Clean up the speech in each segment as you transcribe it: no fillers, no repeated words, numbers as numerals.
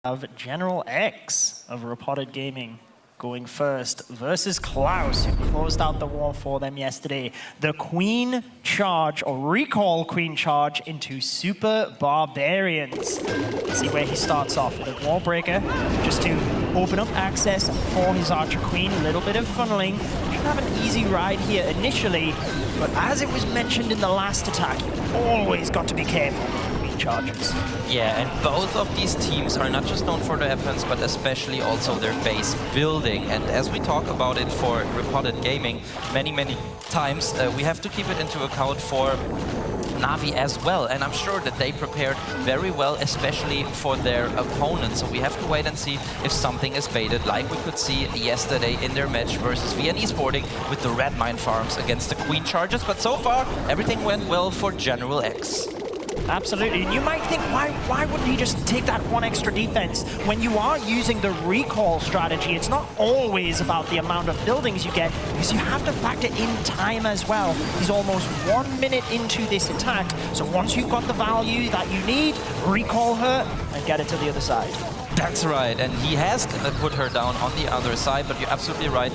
Of General X of Reported Gaming going first versus Clous, who closed out the war for them yesterday. The Queen charge, or recall Queen charge, into Super Barbarians. See where he starts off with a Wall Breaker, just to open up access for his Archer Queen. A little bit of funneling. Should have an easy ride here initially, but as it was mentioned in the last attack, you always got to be careful. Charges. Yeah, and both of these teams are not just known for their weapons, but especially also their base building. And as we talk about it for Reported Gaming many times, we have to keep it into account for NAVI as well, and I'm sure that they prepared very well, especially for their opponents. So we have to wait and see if something is baited, like we could see yesterday in their match versus VNE Sporting with the red mine farms against the Queen charges. But so far, everything went well for General X. Absolutely, and you might think, why wouldn't he just take that one extra defense? When you are using the recall strategy, it's not always about the amount of buildings you get, because you have to factor in time as well. He's almost 1 minute into this attack, so once you've got the value that you need, recall her and get it to the other side. That's right, and he has put her down on the other side, but you're absolutely right.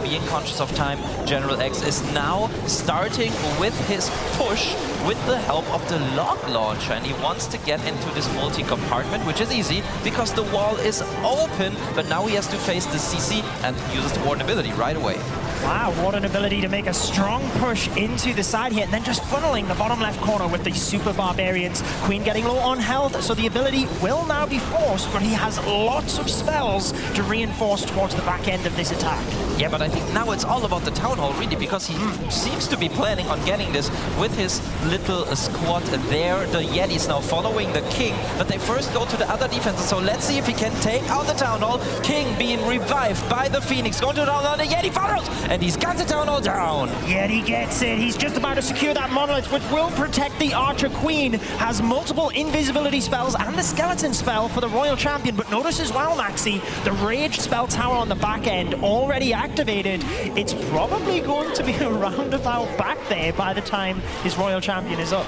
Being conscious of time, General X is now starting with his push with the help of the log launcher, and he wants to get into this multi-compartment, which is easy because the wall is open, but now he has to face the CC and uses the warden ability right away. Wow, what an ability to make a strong push into the side here, and then just funneling the bottom left corner with the Super Barbarians. Queen getting low on health, so the ability will now be forced, but he has lots of spells to reinforce towards the back end of this attack. Yeah, but I think now it's all about the Town Hall, really, because he seems to be planning on getting this with his little squad there. The Yetis now following the King, but they first go to the other defenses, so let's see if he can take out the Town Hall. King being revived by the Phoenix, going to the Town Hall, the Yeti follows! And he's got the Town Hall down. Yeti gets it. He's just about to secure that monolith, which will protect the Archer Queen. Has multiple invisibility spells and the skeleton spell for the Royal Champion. But notice as well, Maxi, the Rage spell tower on the back end already activated. It's probably going to be a roundabout back there by the time his Royal Champion is up.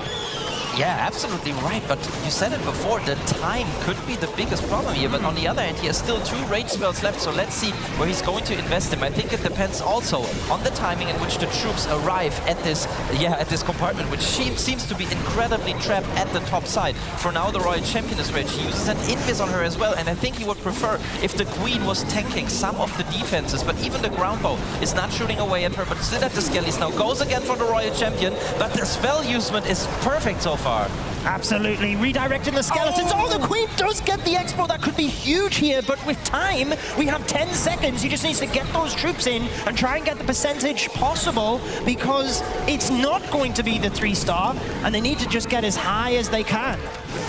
Yeah, absolutely right, but you said it before, the time could be the biggest problem here, but on the other hand, he has still 2 rage spells left, so let's see where he's going to invest them. I think it depends also on the timing in which the troops arrive at this compartment, which seems to be incredibly trapped at the top side. For now, the Royal Champion is rage. He uses an invis on her as well, and I think he would prefer if the Queen was tanking some of the defenses, but even the ground bow is not shooting away at her, but still at the skellies now. Goes again for the Royal Champion, but the spell usement is perfect so far. Absolutely, redirecting the skeletons. Oh, the Queen does get the expo. That could be huge here, but with time, we have 10 seconds. He just needs to get those troops in and try and get the percentage possible, because it's not going to be the 3-star, and they need to just get as high as they can.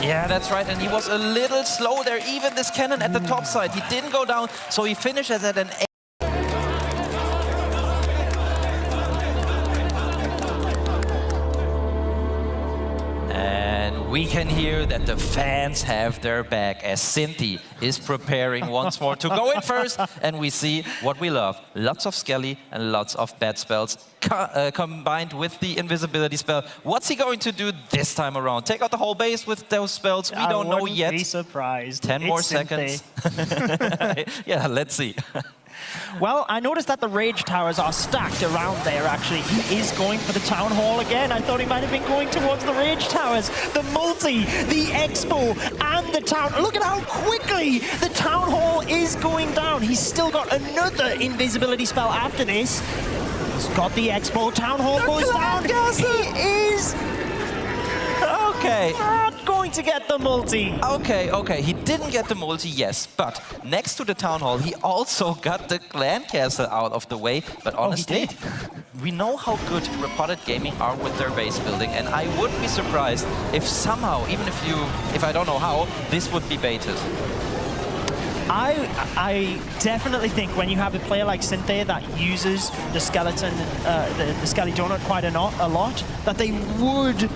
Yeah, that's right, and he was a little slow there. Even this cannon at the top side, he didn't go down, so he finishes at an 8. We can hear that the fans have their back as Cynthia is preparing once more to go in first, and we see what we love. Lots of Skelly and lots of bad spells combined with the invisibility spell. What's he going to do this time around? Take out the whole base with those spells? We don't know yet. Be surprised. 10 more seconds. Yeah, let's see. Well, I noticed that the Rage Towers are stacked around there, actually. He is going for the Town Hall again. I thought he might have been going towards the Rage Towers. The Multi, the Expo, and the Town. Look at how quickly the Town Hall is going down. He's still got another invisibility spell after this. He's got the Expo. Town Hall goes down. He is... Okay. Not going to get the multi. Okay, he didn't get the multi, yes, but next to the Town Hall, he also got the Clan Castle out of the way, but honestly, we know how good Reported Gaming are with their base building, and I wouldn't be surprised if somehow, even if I don't know how, this would be baited. I definitely think when you have a player like Cynthia that uses the skeleton, the Skelly Donut quite a lot, that they would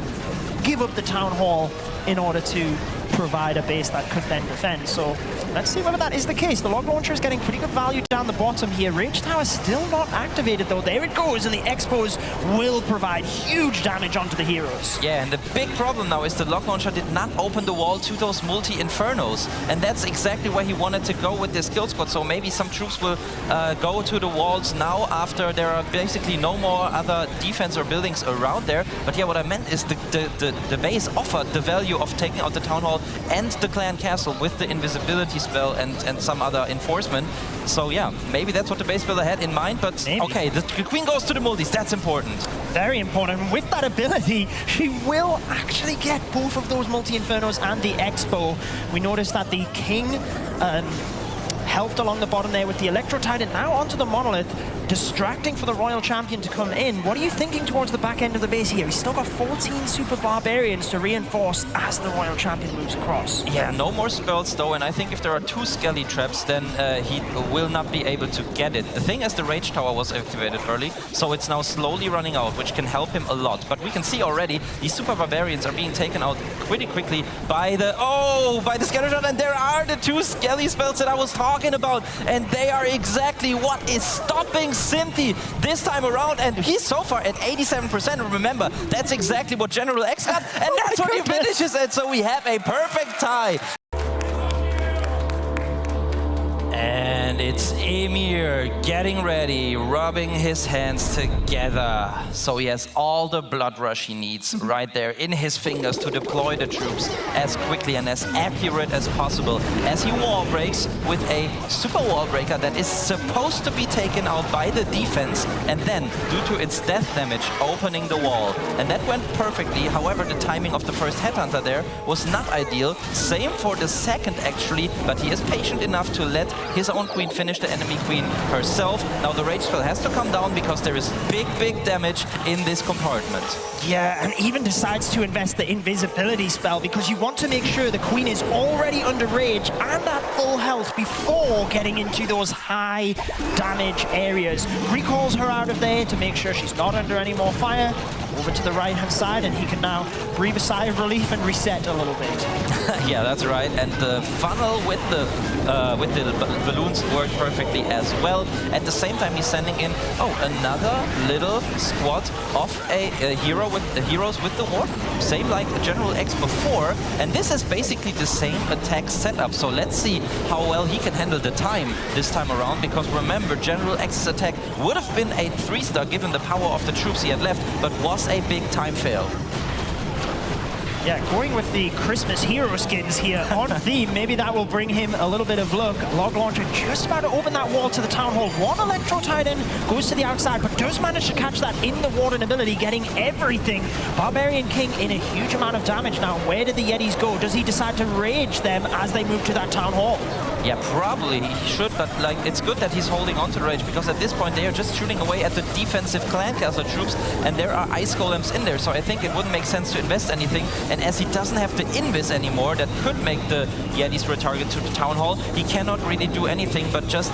give up the Town Hall in order to provide a base that could then defend. So let's see whether that is the case. The log launcher is getting pretty good value down the bottom here. Rage Tower still not activated though. There it goes, and the Expos will provide huge damage onto the heroes. Yeah, and the big problem now is the log launcher did not open the wall to those multi-infernos, and that's exactly where he wanted to go with this kill squad. So maybe some troops will go to the walls now after there are basically no more other defense or buildings around there. But yeah, what I meant is the base offered the value of taking out the town hall and the clan castle with the invisibility spell and some other enforcement. So yeah, maybe that's what the base builder had in mind, but maybe. Okay, the queen goes to the multis, that's important. Very important. With that ability, she will actually get both of those multi-infernos and the Expo. We noticed that the king helped along the bottom there with the Electro Titan, now onto the Monolith, distracting for the Royal Champion to come in. What are you thinking towards the back end of the base here? He's still got 14 Super Barbarians to reinforce as the Royal Champion moves across. Yeah, no more spells though, and I think if there are 2 Skelly traps, then he will not be able to get it. The thing is, the Rage Tower was activated early, so it's now slowly running out, which can help him a lot. But we can see already, these Super Barbarians are being taken out pretty quickly by the Skeleton, and there are the 2 Skelly spells that I was talking about, and they are exactly what is stopping Cynthia this time around, and he's so far at 87%. Remember, that's exactly what General X got, and that's what he finishes it. So we have a perfect tie. And it's Amir getting ready, rubbing his hands together. So he has all the blood rush he needs right there in his fingers to deploy the troops as quickly and as accurate as possible as he wall breaks with a super wall breaker that is supposed to be taken out by the defense, and then, due to its death damage, opening the wall. And that went perfectly. However, the timing of the first headhunter there was not ideal. Same for the second, actually, but he is patient enough to let his own queen finish the enemy queen herself. Now the rage spell has to come down because there is big damage in this compartment. Yeah, and even decides to invest the invisibility spell because you want to make sure the queen is already under rage and at full health before getting into those high damage areas. Recalls her out of there to make sure she's not under any more fire. Over to the right-hand side, and he can now breathe a sigh of relief and reset a little bit. Yeah, that's right. And the funnel with the balloons worked perfectly as well. At the same time, he's sending in another little squad of a hero with heroes with the warp, same like General X before. And this is basically the same attack setup. So let's see how well he can handle the time this time around. Because remember, General X's attack would have been a 3-star given the power of the troops he had left, but was a big time fail. Yeah, going with the Christmas hero skins here on theme, maybe that will bring him a little bit of luck. Log Launcher just about to open that wall to the Town Hall. One Electro Titan goes to the outside, but does manage to catch that in the Warden ability, getting everything. Barbarian King in a huge amount of damage now. Where did the Yetis go? Does he decide to rage them as they move to that Town Hall? Yeah, probably he should, but like it's good that he's holding on to the rage, because at this point they are just shooting away at the defensive clan castle troops, and there are ice golems in there, so I think it wouldn't make sense to invest anything. And as he doesn't have the invis anymore, that could make the Yetis retarget to the Town Hall, he cannot really do anything but just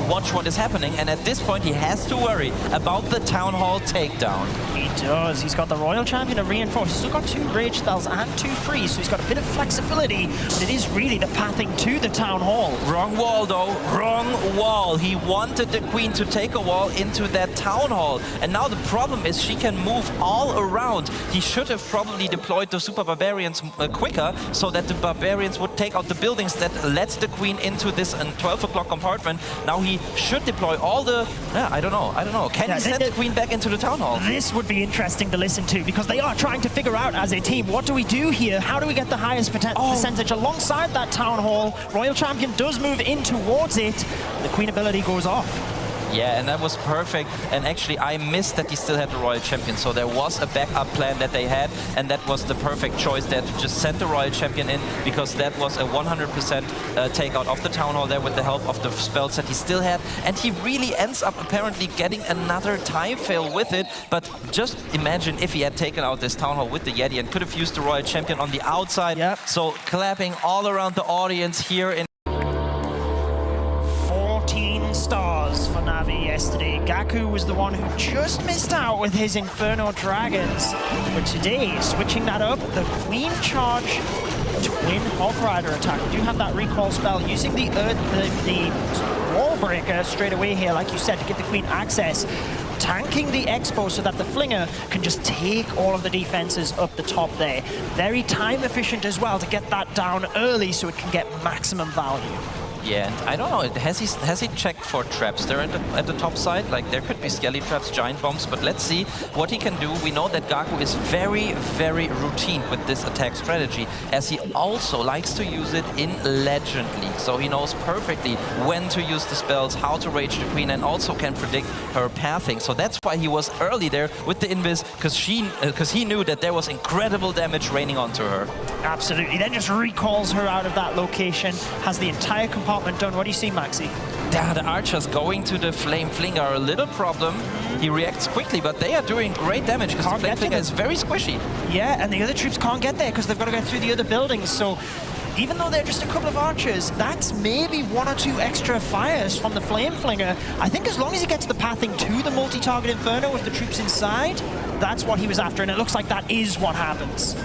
watch what is happening. And at this point he has to worry about the Town Hall takedown. He does. He's got the Royal Champion to reinforce. He's still got 2 rage spells and 2 freeze, so he's got a bit of flexibility, but it is really the pathing to the Town Hall. Wrong wall though, wrong wall. He wanted the queen to take a wall into that Town Hall, and now the problem is she can move all around. He should have probably deployed the super barbarians quicker, so that the barbarians would take out the buildings that lets the queen into this 12 o'clock compartment. Now he should deploy all the, I don't know. Can he send the queen back into the Town Hall? This would be interesting to listen to, because they are trying to figure out as a team, what do we do here? How do we get the highest percentage alongside that Town Hall? Royal Champion does move in towards it. The queen ability goes off. Yeah, and that was perfect. And actually, I missed that he still had the Royal Champion. So there was a backup plan that they had, and that was the perfect choice there to just send the Royal Champion in, because that was a 100% takeout of the Town Hall there with the help of the spells that he still had. And he really ends up apparently getting another time fail with it. But just imagine if he had taken out this Town Hall with the Yeti and could have used the Royal Champion on the outside. Yep. So clapping all around the audience here in 14 stars for NAVI yesterday. Gaku was the one who just missed out with his Inferno Dragons. But today, switching that up, the Queen Charge twin Hog Rider attack. We do have that recall spell using the wall breaker straight away here, like you said, to give the Queen access. Tanking the Expo so that the Flinger can just take all of the defenses up the top there. Very time efficient as well to get that down early so it can get maximum value. Yeah, and I don't know, has he checked for traps there at the top side? Like, there could be skelly traps, giant bombs, but let's see what he can do. We know that Gaku is very, very routine with this attack strategy, as he also likes to use it in Legend League. So he knows perfectly when to use the spells, how to rage the Queen, and also can predict her pathing. So that's why he was early there with the invis, because he knew that there was incredible damage raining onto her. Absolutely, then just recalls her out of that location, has the entire compartment done. What do you see, Maxi? Yeah, the archers going to the Flame Flinger are a little problem. He reacts quickly, but they are doing great damage because the Flame Flinger is very squishy. Yeah, and the other troops can't get there because they've got to get through the other buildings. So even though they're just a couple of archers, that's maybe 1 or 2 extra fires from the Flame Flinger. I think as long as he gets the pathing to the multi-target Inferno with the troops inside, that's what he was after, and it looks like that is what happens.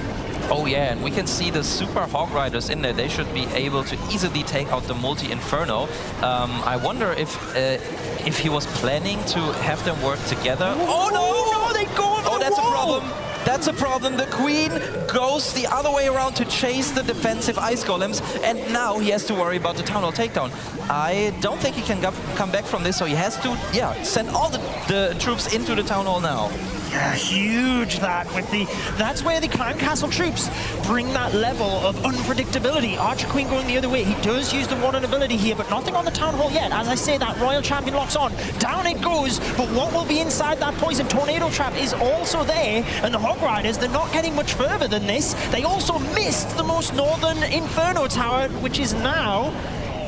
Oh yeah, and we can see the Super Hog Riders in there. They should be able to easily take out the multi-Inferno. I wonder if he was planning to have them work together. Oh no, they go over the that's wall. A problem. That's a problem. The Queen goes the other way around to chase the defensive Ice Golems, and now he has to worry about the Town Hall takedown. I don't think he can come back from this, so he has to, send all the troops into the Town Hall now. Yeah, huge that with that's where the Clan Castle troops bring that level of unpredictability. Archer Queen going the other way. He does use the Warden ability here, but nothing on the Town Hall yet. As I say, that Royal Champion locks on. Down it goes, but what will be inside that Poison Tornado Trap is also there, and the Hog Riders, they're not getting much further than this. They also missed the most northern Inferno Tower, which is now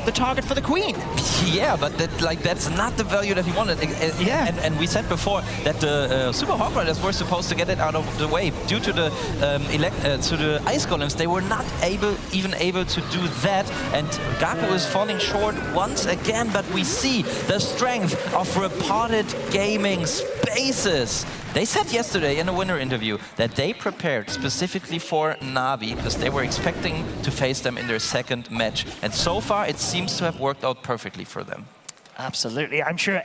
the target for the Queen. Yeah, but that's not the value that he wanted. And we said before that the Super Hog Riders were supposed to get it out of the way due to the Ice Golems. They were not even able to do that, and Gaku is falling short once again. But we see the strength of Reported Gaming Spaces. They said yesterday in a winner interview that they prepared specifically for NAVI because they were expecting to face them in their second match. And so far, it seems to have worked out perfectly for them. Absolutely. I'm sure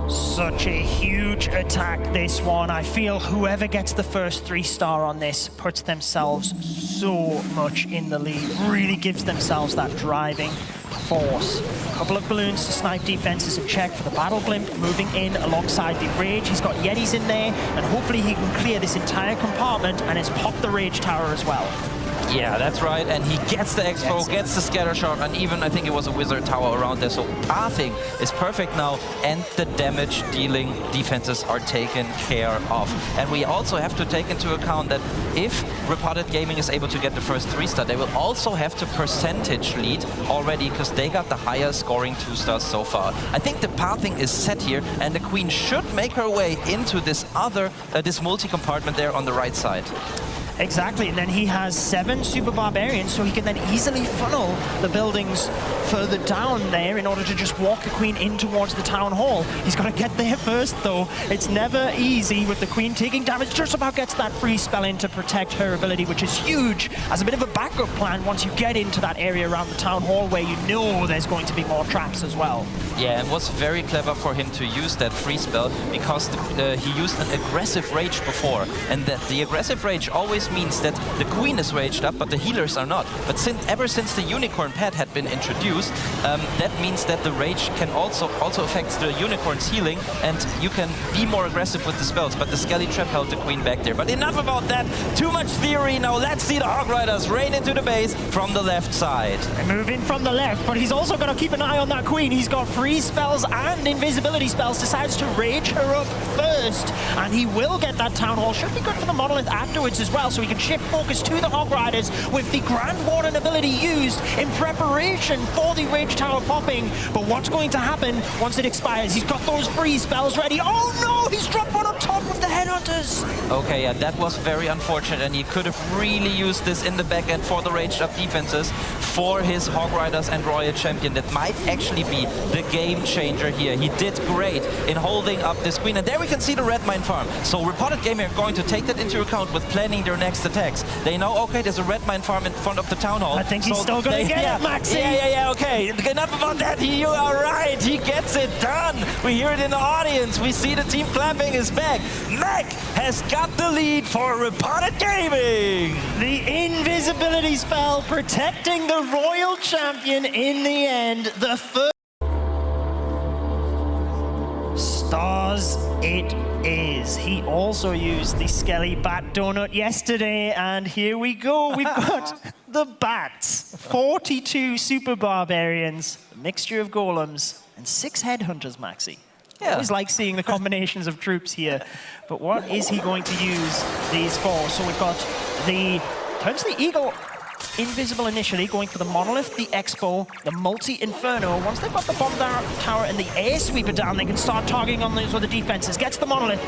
such a huge attack, this one. I feel whoever gets the first 3-star on this puts themselves so much in the lead, really gives themselves that driving force. A couple of balloons to snipe defenses and check for the Battle Blimp moving in alongside the Rage. He's got Yetis in there, and hopefully he can clear this entire compartment, and it's popped the Rage Tower as well. Yeah, that's right, and he gets the Expo, gets the Scatter Shot, and even I think it was a Wizard Tower around there, so pathing is perfect now, and the damage-dealing defenses are taken care of. And we also have to take into account that if Reported Gaming is able to get the first 3-star, they will also have to percentage lead already, because they got the higher scoring 2-stars so far. I think the pathing is set here, and the Queen should make her way into this this multi-compartment there on the right side. Exactly, and then he has 7 Super Barbarians, so he can then easily funnel the buildings further down there in order to just walk the Queen in towards the Town Hall. He's got to get there first, though. It's never easy with the Queen taking damage. Just about gets that free spell in to protect her ability, which is huge as a bit of a backup plan once you get into that area around the Town Hall where you know there's going to be more traps as well. Yeah, and it was very clever for him to use that free spell because he used an aggressive rage before, and that the aggressive rage always means that the Queen is raged up, but the healers are not. But ever since the Unicorn pet had been introduced, that means that the rage can also affect the Unicorn's healing, and you can be more aggressive with the spells. But the Skelly Trap held the Queen back there. But enough about that. Too much theory. Now let's see the Hog Riders rain into the base from the left side. They move in from the left, but he's also got to keep an eye on that Queen. He's got freeze spells and invisibility spells. Decides to rage her up first, and he will get that Town Hall. Should be good for the Monolith afterwards as well. so he can shift focus to the Hog Riders with the Grand Warden ability used in preparation for the Rage Tower popping. But what's going to happen once it expires? He's got those freeze spells ready. Oh no, he's dropped one on top of the Headhunters. Okay, yeah, that was very unfortunate, and he could have really used this in the back end for the raged up defenses for his Hog Riders and Royal Champion. That might actually be the game changer here. He did great in holding up this queen, and there we can see the red mine farm. So Reported Gaming are going to take that into account with planning their next attacks. They know, okay, there's a red mine farm in front of the town hall. I think he's still going to get it, Maxi. Yeah, okay. Enough about that. You are right. He gets it done. We hear it in the audience. We see the team clapping his back. Mac has got the lead for Reported Gaming. The invisibility spell protecting the Royal Champion in the end. The first Stars it is. He also used the Skelly Bat Donut yesterday, and here we go. We've got the Bats. 42 Super Barbarians, a mixture of Golems, and 6 Headhunters, Maxi. I always like seeing the combinations of troops here. But what is he going to use these for? So we've got the turns the Eagle invisible initially, going for the Monolith, the Expo, the Multi-Inferno. Once they've got the Bomb Tower and the Air Sweeper down, they can start targeting on those other defenses. Gets the Monolith.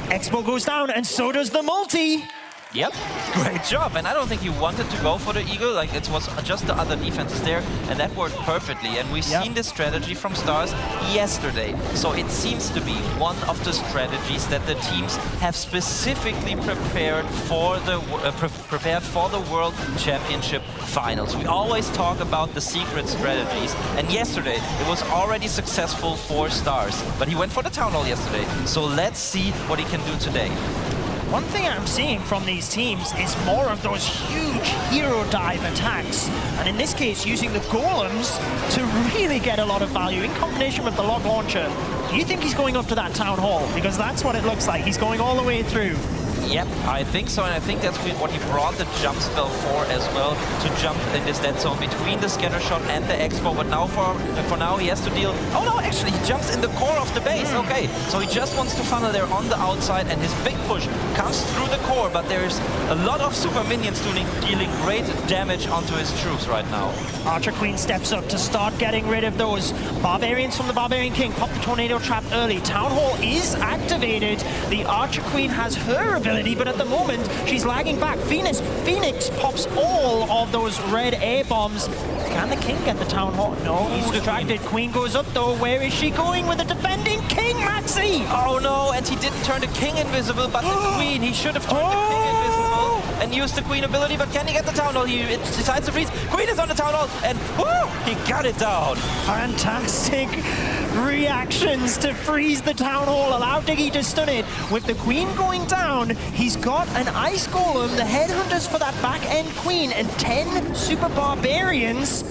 Expo goes down, and so does the Multi. Yep, great job. And I don't think he wanted to go for the Eagle. Like, it was just the other defenses there, and that worked perfectly. And we've seen this strategy from Stars yesterday. So it seems to be one of the strategies that the teams have specifically prepared for the World Championship Finals. We always talk about the secret strategies, and yesterday it was already successful for Stars. But he went for the Town Hall yesterday. So let's see what he can do today. One thing I'm seeing from these teams is more of those huge hero dive attacks. And in this case, using the Golems to really get a lot of value in combination with the Log Launcher. Do you think he's going up to that Town Hall? Because that's what it looks like. He's going all the way through. Yep, I think so, and I think that's what he brought the jump spell for as well, to jump in this dead zone between the scatter shot and the Expo. But now for now he has to deal. Oh no, actually he jumps in the core of the base. Okay, so he just wants to funnel there on the outside, and his big push comes through the core. But there's a lot of super minions dealing great damage onto his troops right now. Archer Queen steps up to start getting rid of those Barbarians from the Barbarian King. Pop the Tornado Trap early. Town Hall is activated. The Archer Queen has her ability, but at the moment she's lagging back. Phoenix pops all of those red air bombs. Can the King get the Town Hall? No, he's distracted. Queen goes up though. Where is she going with the defending King, Maxi? Oh no, and he didn't turn the King invisible, but the Queen. He should have turned the King invisible and used the Queen ability, but can he get the Town Hall? He decides to freeze. Queen is on the Town Hall, and woo, he got it down. Fantastic reactions to freeze the Town Hall, allow Diggy to stun it. With the Queen going down, he's got an Ice Golem, the Headhunters for that back-end Queen, and 10 Super Barbarians.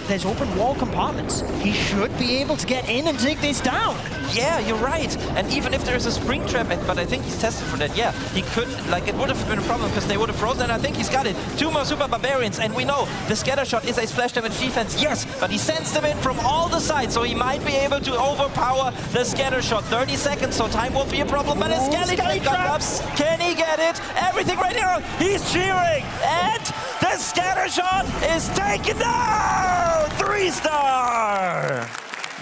There's open wall compartments. He should be able to get in and take this down. Yeah, you're right. And even if there's a spring trap, but I think he's tested for that. Yeah, he could, like, it would have been a problem because they would have frozen, and I think he's got it. 2 more Super Barbarians, and we know the scatter shot is a splash damage defense, yes, but he sends them in from all the sides, so he might be able to overpower the scatter shot. 30 seconds, so time won't be a problem, but his Skelly traps. Can he get it? Everything right here. He's cheering, and the scatter shot is taken down! 3-star!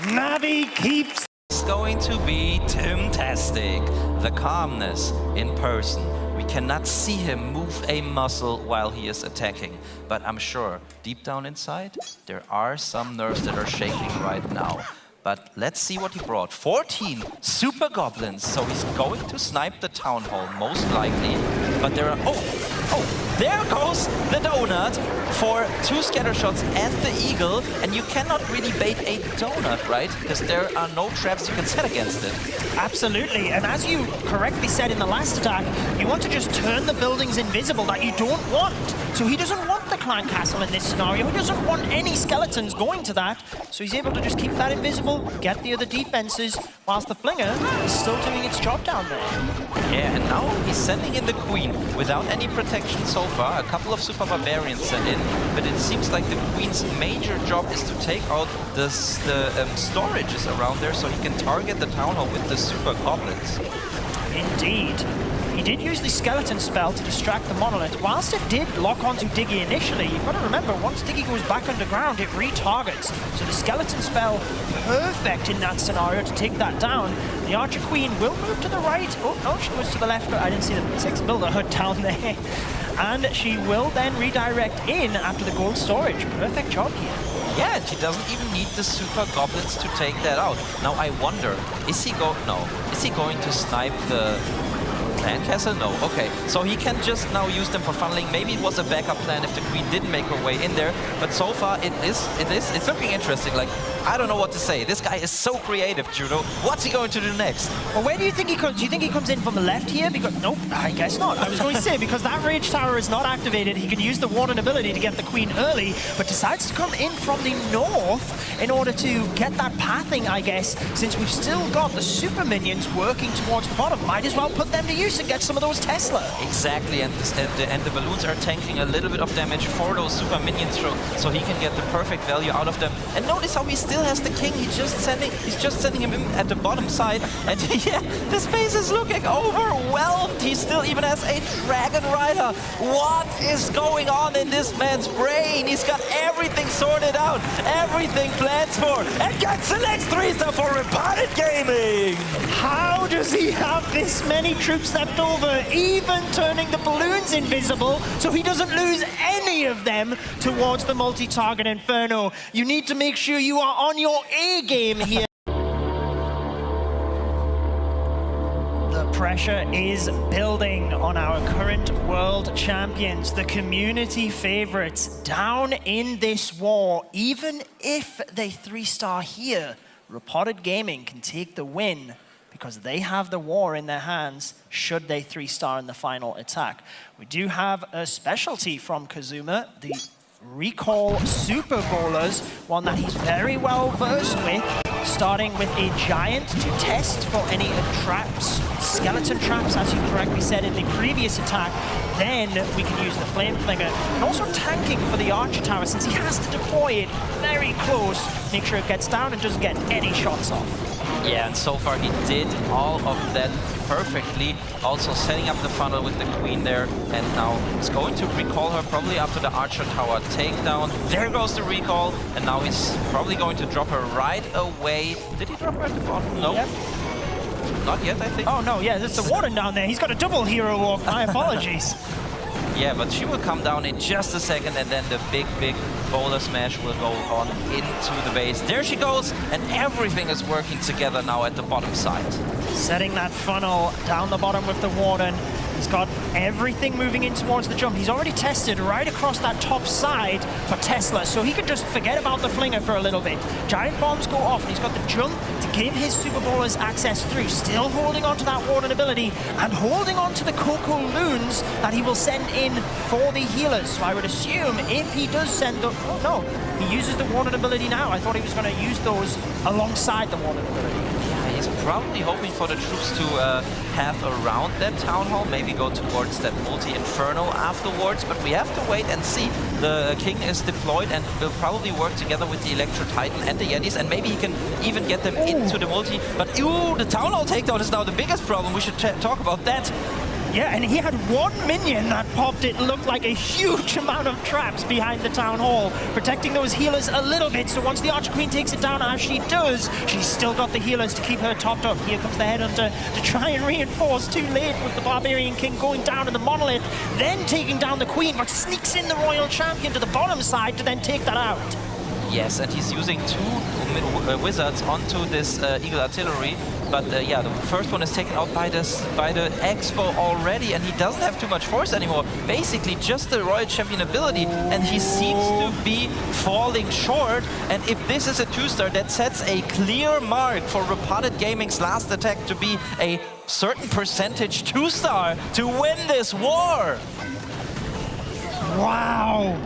Navi keeps. It's going to be Temptastic, the calmness in person. We cannot see him move a muscle while he is attacking, but I'm sure deep down inside there are some nerves that are shaking right now. But let's see what he brought. 14 Super Goblins, so he's going to snipe the Town Hall, most likely. But there are... Oh, there goes the Donut for 2 scatter shots and the Eagle. And you cannot really bait a Donut, right? Because there are no traps you can set against it. Absolutely, and as you correctly said in the last attack, you want to just turn the buildings invisible that you don't want. So he doesn't want the Clan Castle in this scenario. He doesn't want any skeletons going to that. So he's able to just keep that invisible, get the other defenses, whilst the Flinger is still doing its job down there. Yeah, and now he's sending in the Queen without any protection so far. A couple of Super Barbarians sent in, but it seems like the Queen's major job is to take out the storages around there so he can target the Town Hall with the Super Goblins. Indeed. He did use the skeleton spell to distract the monolith. Whilst it did lock onto Diggy initially, you've got to remember, once Diggy goes back underground, it retargets. So the skeleton spell, perfect in that scenario to take that down. The Archer Queen will move to the right. Oh, no, she goes to the left, but I didn't see the 6 builder hood down there. And she will then redirect in after the gold storage. Perfect job here. Yeah, and he doesn't even need the super goblins to take that out. Now I wonder, is he going to snipe the clan castle? No. Okay, so he can just now use them for funneling. Maybe it was a backup plan if the queen didn't make her way in there. But so far it's looking interesting. Like, I don't know what to say. This guy is so creative, Judo. What's he going to do next? Well, where do you think he comes? Do you think he comes in from the left here? Because nope, I guess not. I was going to say, because that rage tower is not activated, he can use the warden ability to get the queen early, but decides to come in from the north in order to get that pathing, I guess, since we've still got the super minions working towards the bottom. Might as well put them to use and get some of those Tesla. Exactly, and the balloons are tanking a little bit of damage for those super minions, so he can get the perfect value out of them. And notice how he still has the king. He's just sending him in at the bottom side, and yeah, the space is looking overwhelmed. He still even has a dragon rider. What is going on in this man's brain? He's got everything sorted out, everything planned for, and gets the next 3-star for Reported Gaming. How does he have this many troops left over, even turning the balloons invisible, so he doesn't lose any of them towards the multi-target Inferno? You need to make sure you are on your A game here. The pressure is building on our current world champions, the community favorites, down in this war. Even if they 3-star here, Reported Gaming can take the win, because they have the war in their hands should they 3-star in the final attack. We do have a specialty from Kazuma, the recall super bowlers, one that he's very well versed with, starting with a giant to test for any traps, skeleton traps, as you correctly said in the previous attack. Then we can use the flame flinger, and also tanking for the archer tower, since he has to deploy it very close, make sure it gets down and doesn't get any shots off. Yeah, and so far he did all of that perfectly. Also setting up the funnel with the queen there, and now he's going to recall her probably after the archer tower takedown. There goes the recall, and now he's probably going to drop her right away. Did he drop her at the bottom? No. Yep. Not yet, I think. Oh no, yeah, there's the warden down there. He's got a double hero walk. My apologies. Yeah, but she will come down in just a second, and then the big boulder smash will go on into the base. There she goes, and everything is working together now at the bottom side. Setting that funnel down the bottom with the warden. He's got everything moving in towards the jump. He's already tested right across that top side for Tesla, so he can just forget about the flinger for a little bit. Giant bombs go off, and he's got the jump to give his super bowlers access through. Still holding on to that warden ability, and holding on to the Coco Loons that he will send in for the healers. So I would assume if he does send the... Oh no, he uses the warden ability now. I thought he was going to use those alongside the warden ability. He's probably hoping for the troops to have around that town hall, maybe go towards that multi-inferno afterwards, but we have to wait and see. The king is deployed and will probably work together with the Electro Titan and the Yetis, and maybe he can even get them into the multi. But ooh, the town hall takedown is now the biggest problem. We should talk about that. Yeah, and he had one minion that popped. It looked like a huge amount of traps behind the town hall, protecting those healers a little bit. So once the Archer Queen takes it down, as she does, she's still got the healers to keep her topped up. Here comes the Headhunter to try and reinforce. Too late with the Barbarian King going down to the monolith, then taking down the Queen, but sneaks in the Royal Champion to the bottom side to then take that out. Yes, and he's using 2 wizards onto this Eagle Artillery. But yeah, the first one is taken out by the Expo already, and he doesn't have too much force anymore. Basically, just the Royal Champion ability, and he seems to be falling short. And if this is a 2-star, that sets a clear mark for Reported Gaming's last attack to be a certain percentage 2-star to win this war. Wow.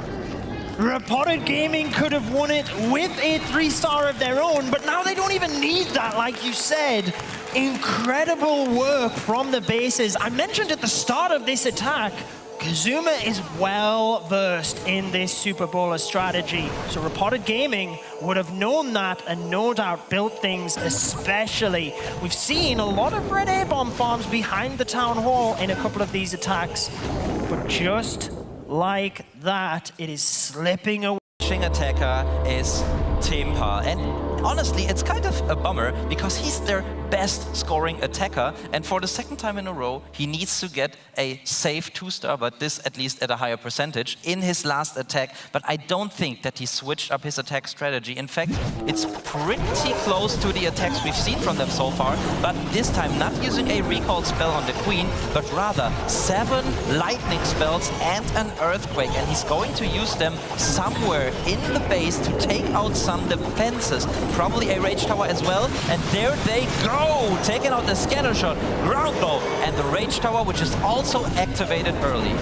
Reported Gaming could have won it with a 3-star of their own, but now they don't even need that, like you said. Incredible work from the bases. I mentioned at the start of this attack, Kazuma is well versed in this Super Bowler strategy, so Reported Gaming would have known that and no doubt built things especially. We've seen a lot of red air bomb farms behind the Town Hall in a couple of these attacks, but just like that, it is slipping away. Attacker is Tempa, and honestly, it's kind of a bummer because he's their best scoring attacker, and for the second time in a row, he needs to get a safe 2-star, but this at least at a higher percentage in his last attack. But I don't think that he switched up his attack strategy. In fact, it's pretty close to the attacks we've seen from them so far, but this time not using a recall spell on the Queen, but rather 7 lightning spells and an earthquake, and he's going to use them somewhere in the base to take out some defenses, probably a Rage Tower as well, and there they go! Taking out the scatter shot, ground blow, and the Rage Tower, which is also activated early.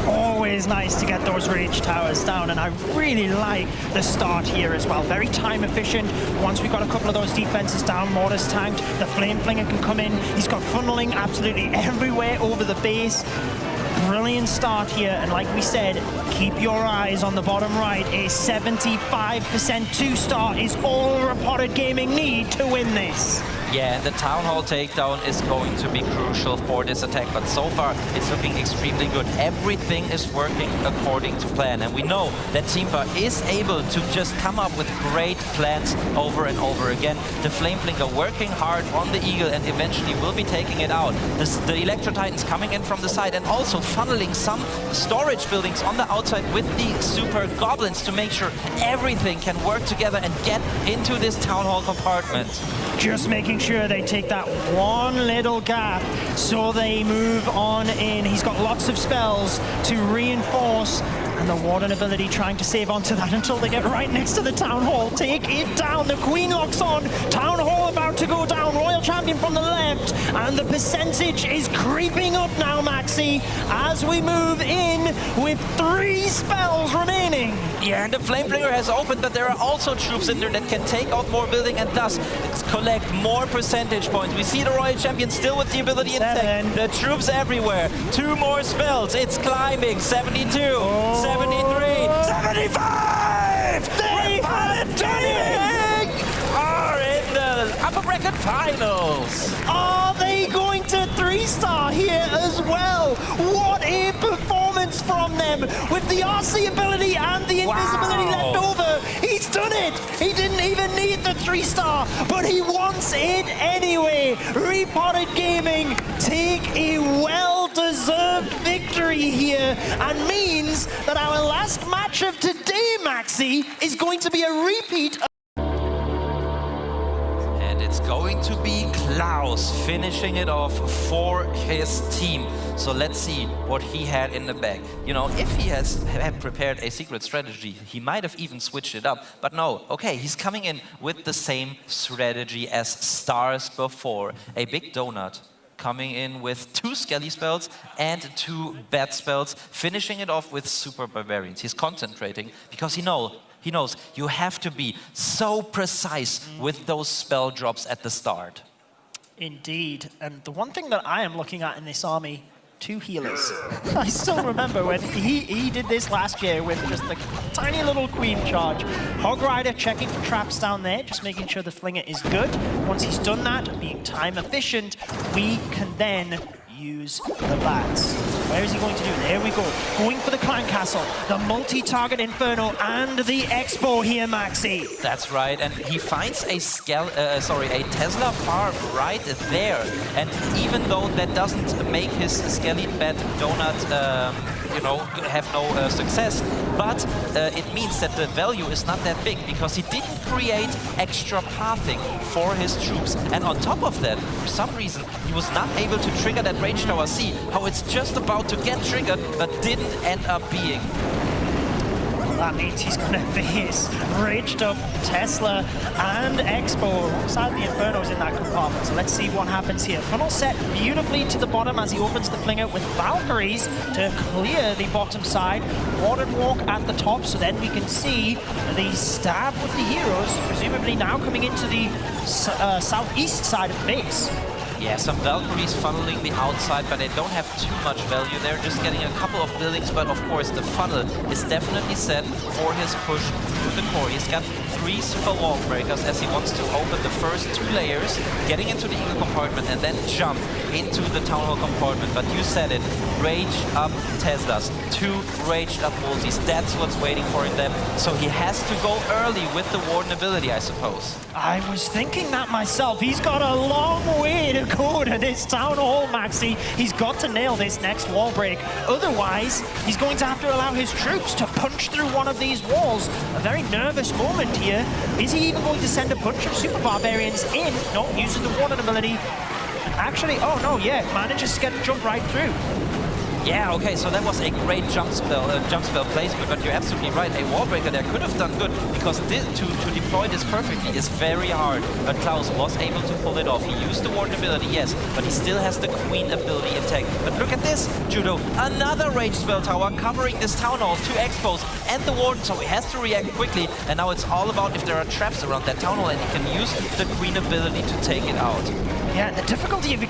Always nice to get those Rage Towers down, and I really like the start here as well. Very time efficient. Once we've got a couple of those defenses down, Mortar's tanked, the Flame Flinger can come in. He's got funneling absolutely everywhere over the base. Brilliant start here, and like we said, keep your eyes on the bottom right. A 75% 2-star is all Reported Gaming need to win this. Yeah, the Town Hall takedown is going to be crucial for this attack, but so far it's looking extremely good. Everything is working according to plan, and we know that Tempa is able to just come up with great plans over and over again. The Flame Flinger working hard on the Eagle and eventually will be taking it out. The Electro Titans coming in from the side and also funneling some storage buildings on the outside with the Super Goblins to make sure everything can work together and get into this Town Hall compartment. Just making sure they take that one little gap so they move on in. He's got lots of spells to reinforce, and the Warden ability trying to save onto that until they get right next to the Town Hall. Take it down. The Queen locks on. Town Hall about to go down. Royal Champion from the left, and the percentage is creeping up now, Maxi, as we move in with 3 spells remaining. Yeah, and the Flame Flinger has opened, but there are also troops in there that can take out more building and thus collect more percentage points. We see the Royal Champion still with the ability in tech. The troops everywhere. 2 more spells. It's climbing. 72, 73, 75! They are in the upper bracket finals. Are they going to 3-star here as well? What a performance from them with the RC ability and the invisibility left over. He's done it. He didn't even need the 3-star, but he wants it anyway. Reported Gaming take a well-deserved victory here, and means that our last match of today, Maxi, is going to be a repeat. It's going to be Clous finishing it off for his team. So let's see what he had in the bag. You know, if he had prepared a secret strategy, he might have even switched it up. But no, okay, he's coming in with the same strategy as stars before. A big donut coming in with 2 Skelly spells and 2 Bat spells, finishing it off with Super Barbarians. He's concentrating because he knows you have to be so precise with those spell drops at the start. Indeed, and the one thing that I am looking at in this army, 2 healers. I still remember when he did this last year with just a tiny little Queen charge. Hog Rider checking for traps down there, just making sure the Flinger is good. Once he's done that, being time efficient, we can then use the bats. Where is he going to do? There we go. Going for the Clan Castle, the multi-target Inferno, and the Expo here, Maxi. That's right, and he finds a Tesla farm right there. And even though that doesn't make his Skelly Bat Donut, have no success, but it means that the value is not that big because he didn't create extra pathing for his troops. And on top of that, for some reason, he was not able to trigger that Rage Tower. See how it's just about to get triggered, but didn't end up being. That means he's going to face raged up Tesla and Expo alongside the Infernos in that compartment. So let's see what happens here. Funnel set beautifully to the bottom as he opens the Flinger with Valkyries to clear the bottom side. Watered Walk at the top, so then we can see the stab with the heroes, presumably now coming into the southeast side of the base. Yeah, some Valkyries funneling the outside, but they don't have too much value. They're just getting a couple of buildings, but of course the funnel is definitely set for his push through the core. He's got 3 super wall breakers as he wants to open the first 2 layers, getting into the Eagle compartment and then jump into the Town Hall compartment. But you said it, rage up Teslas, 2 raged up multis. That's what's waiting for him then. So he has to go early with the Warden ability, I suppose. I was thinking that myself. He's got a long way to go to this Town Hall, Maxi. He's got to nail this next wall break. Otherwise, he's going to have to allow his troops to punch through one of these walls. A very nervous moment here. Is he even going to send a bunch of Super Barbarians in? No, uses the Warden ability. Actually, oh no, yeah, manages to get a jump right through. Yeah, okay, so that was a great jump spell placement, but you're absolutely right. A wall breaker there could have done good, because to deploy this perfectly is very hard. But Clous was able to pull it off. He used the Warden ability, yes, but he still has the Queen ability intact. But look at this, Judo. Another Rage Spell Tower covering this Town Hall, 2 expos and the Warden, so he has to react quickly. And now it's all about if there are traps around that Town Hall, and he can use the Queen ability to take it out. Yeah, the difficulty of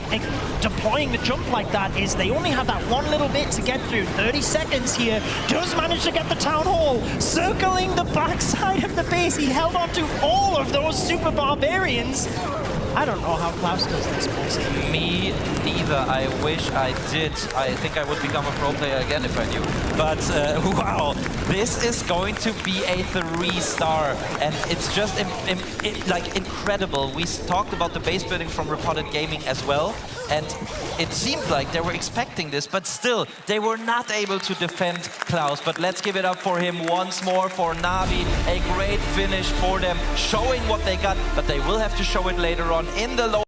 deploying the jump like that is they only have that one little bit to get through. 30 seconds here. Does manage to get the Town Hall. Circling the backside of the base. He held on to all of those Super Barbarians. I don't know how Clous does this, Maxi. Me neither. I wish I did. I think I would become a pro player again if I knew. But wow, this is going to be a 3-star, and it's just like incredible. We talked about the base building from Reported Gaming as well, and it seemed like they were expecting this, but still, they were not able to defend Clous. But let's give it up for him once more for NAVI. A great finish for them, showing what they got, but they will have to show it later on in the low